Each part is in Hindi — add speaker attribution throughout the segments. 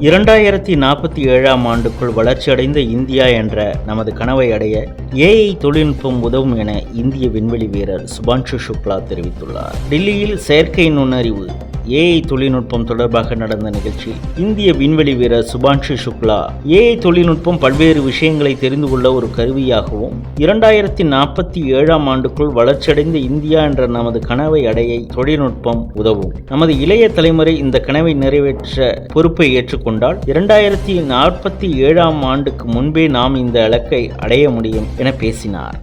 Speaker 1: 2047ஆம் ஆண்டுக்குள் வளர்ச்சியடைந்த இந்தியா என்ற நமது கனவை அடைய ஏஐ தொழில்நுட்பம் உதவும் என இந்திய விண்வெளி வீரர் சுபான்ஷு சுக்லா தெரிவித்துள்ளார். டில்லியில் செயற்கை நுண்ணறிவு ஏஐ தொழில்நுட்பம் தொடர்பாக நடந்த நிகழ்ச்சியில் இந்திய விண்வெளி வீரர் சுபான்ஷு சுக்லா ஏஐ தொழில்நுட்பம் பல்வேறு விஷயங்களை தெரிந்து கொள்ள ஒரு கருவியாகவும் 2047ஆம் ஆண்டுக்குள் வளர்ச்சியடைந்த இந்தியா என்ற நமது கனவை அடைய தொழில்நுட்பம் உதவும். நமது இளைய தலைமுறை இந்த கனவை நிறைவேற்ற பொறுப்பை ஏற்றுக்கொண்டால் 2047ஆம் ஆண்டுக்கு முன்பே நாம் இந்த இலக்கை அடைய முடியும் என பேசினார்.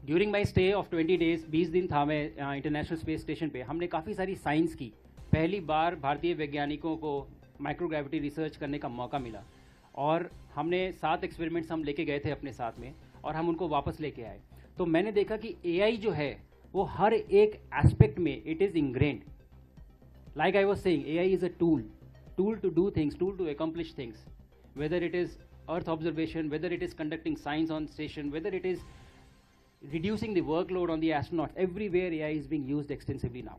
Speaker 2: During my stay of 20 days 20 दिन था मैं इंटरनेशनल स्पेस स्टेशन पे. हमने काफ़ी सारी साइंस की. पहली बार भारतीय वैज्ञानिकों को माइक्रोग्रेविटी रिसर्च करने का मौका मिला और हमने 7 एक्सपेरिमेंट्स हम लेके गए थे अपने साथ में और हम उनको वापस लेके आए. तो मैंने देखा कि एआई जो है वो हर एक एस्पेक्ट में it is ingrained. Like I was saying, AI is a tool to do things, tool to accomplish things, whether it is earth observation, whether it is conducting science on station, whether it is reducing the workload on the astronauts. Everywhere AI is being used extensively now.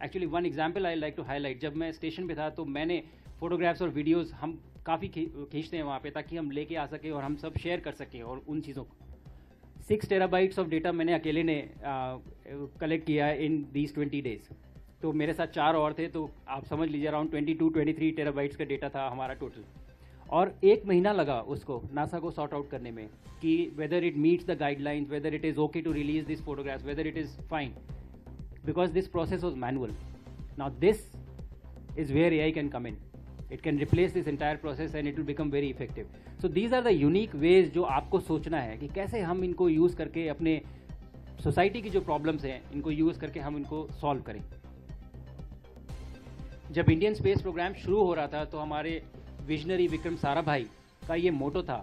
Speaker 2: Actually one example I like to highlight, जब मैं स्टेशन पे था तो मैंने फोटोग्राफ्स और वीडियोस हम काफ़ी खींचते हैं वहाँ पे ताकि हम लेके आ सकें और हम सब शेयर कर सकें और उन चीज़ों को 6 टेराबाइट्स ऑफ डेटा मैंने अकेले ने कलेक्ट किया है इन दीज 20 डेज. तो मेरे साथ 4 और थे, तो आप समझ लीजिए अराउंड 22-23 टेराबाइट्स का डेटा था हमारा टोटल. और 1 महीना लगा उसको नासा को सॉर्ट आउट करने में कि whether it meets the guidelines, whether it is okay to release this photographs, whether it is fine, because this process was manual. Now this is where AI can come in. It can replace this entire process and it will become very effective. So these are the unique ways जो आपको सोचना है कि कैसे हम इनको यूज़ करके अपने सोसाइटी की जो प्रॉब्लम्स हैं इनको यूज़ करके हम इनको सॉल्व करें. जब इंडियन स्पेस प्रोग्राम शुरू हो रहा था तो हमारे विजनरी विक्रम साराभाई का ये मोटो था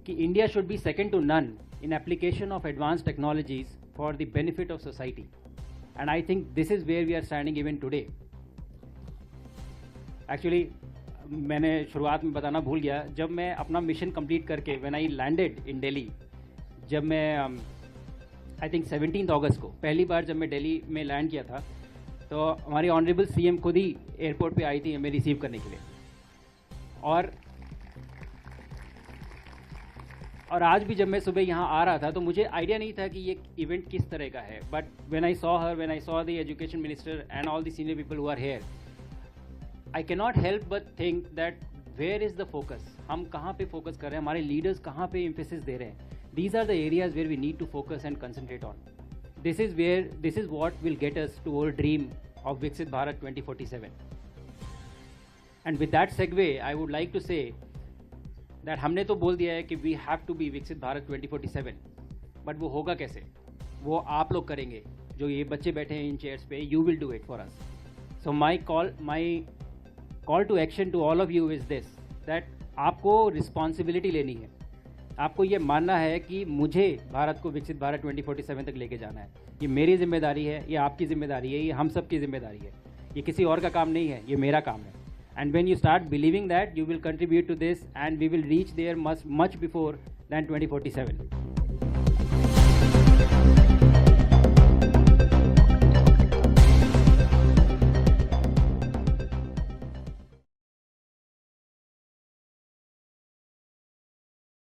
Speaker 2: कि India should be second to none in application of advance technologies for the benefit of society. And I think this is where we are standing even today. Actually मैंने शुरुआत में बताना भूल गया, जब मैं अपना मिशन कंप्लीट करके when I landed in Delhi, जब मैं आई थिंक 17 अगस्त को पहली बार जब मैं दिल्ली में लैंड किया था तो हमारी ऑनरेबल सीएम खुद ही एयरपोर्ट पे आई थी हमें रिसीव करने के लिए. और आज भी जब मैं सुबह यहाँ आ रहा था तो मुझे आइडिया नहीं था कि ये इवेंट किस तरह का है. But when I saw her, when I saw the education minister and all the senior people who are here, I can not help but think that where is the focus. हम कहाँ पे फोकस कर रहे हैं, हमारे लीडर्स कहाँ पे एम्फेसिस दे रहे हैं. These are the areas where we need to focus and concentrate on. This is what will get us to our dream of Viksit Bharat 2047. And with that segue I would like to say that हमने तो बोल दिया है कि वी हैव टू बी विकसित भारत 2047, बट वो होगा कैसे? वो आप लोग करेंगे जो ये बच्चे बैठे हैं इन चेयर्स पे. You will do it for us. So my call to action to all of you is this, that आपको रिस्पॉन्सिबिलिटी लेनी है. आपको ये मानना है कि मुझे भारत को विकसित भारत 2047 तक लेके जाना है. ये मेरी जिम्मेदारी है, ये आपकी जिम्मेदारी है, ये हम सब की जिम्मेदारी है. ये किसी और का काम नहीं है, ये मेरा काम है. And when you start believing that, you will contribute to this and we will reach there much before than 2047.